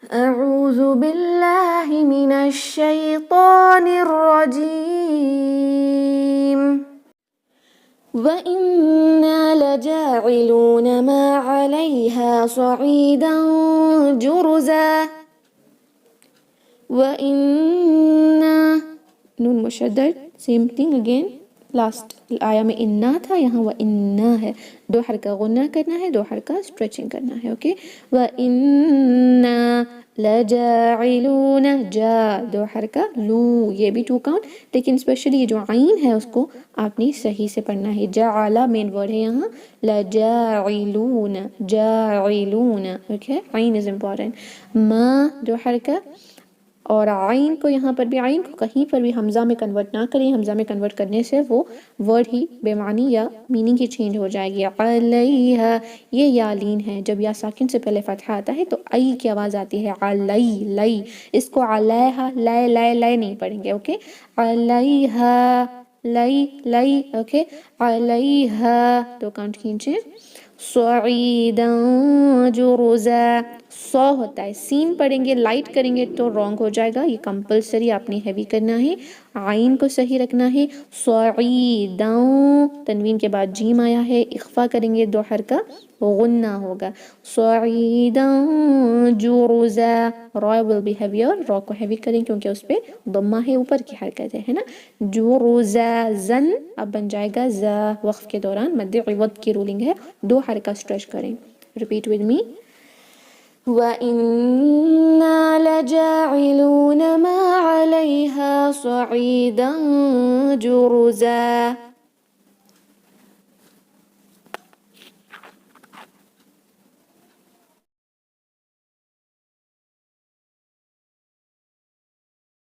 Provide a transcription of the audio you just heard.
أعوذ بالله من الشيطان الرجيم وإنا لجاعلون ما عليها صعيدا جرزا وإنا نون مشدد same thing again لاسٹ آیا میں انا تھا یہاں وہ انا ہے، دو حرکہ غنہ کرنا ہے، دو حرکہ اسٹریچنگ کرنا ہے. اوکے وَإِنَّا لَجَاعِلُونَ جا دو حرکہ لو، یہ بھی 2 کاؤنٹ، لیکن اسپیشلی یہ جو عین ہے اس کو آپ نے صحیح سے پڑھنا ہے. جعلا مین ورڈ ہے یہاں، لَجَاعِلُونَ جَاعِلُونَ. اوکے عین از امپورٹنٹ. ما دو حرکہ، اور عین کو یہاں پر بھی عین کو کہیں پر بھی حمزہ میں کنورٹ نہ کریں، حمزہ میں کنورٹ کرنے سے وہ ورڈ ہی بے معنی یا میننگ ہی چینج ہو جائے گی. علیہا یہ یا لین ہے، جب یا ساکن سے پہلے فتحہ آتا ہے تو ای کی آواز آتی ہے. علی لئی، اس کو علیہا لے لے لے نہیں پڑھیں گے. اوکے علیہا لئی لئی. اوکے علیہا دو کاؤنٹ کھینچیں. صعیدا جرزا سو ہوتا ہے، سین پڑھیں گے لائٹ کریں گے تو رانگ ہو جائے گا، یہ کمپلسری آپ نے ہیوی کرنا ہے، عین کو صحیح رکھنا ہے. صعیدا تنوین کے بعد جیم آیا ہے، اخفا کریں گے، دو حرکہ غنہ ہوگا. صعیدا جرزا را will be heavier، را کو ہیوی کریں کیونکہ اس پہ ضمہ ہے، اوپر کی حرکت ہے نا. جرزا زن اب بن جائے گا زا، وقف کے دوران مد عوض کی رولنگ ہے، دو حرکہ اسٹریچ کریں. Repeat with me. وَإِنَّا لَجَاعِلُونَ مَا عَلَيْهَا صَعِيدًا جُرُزًا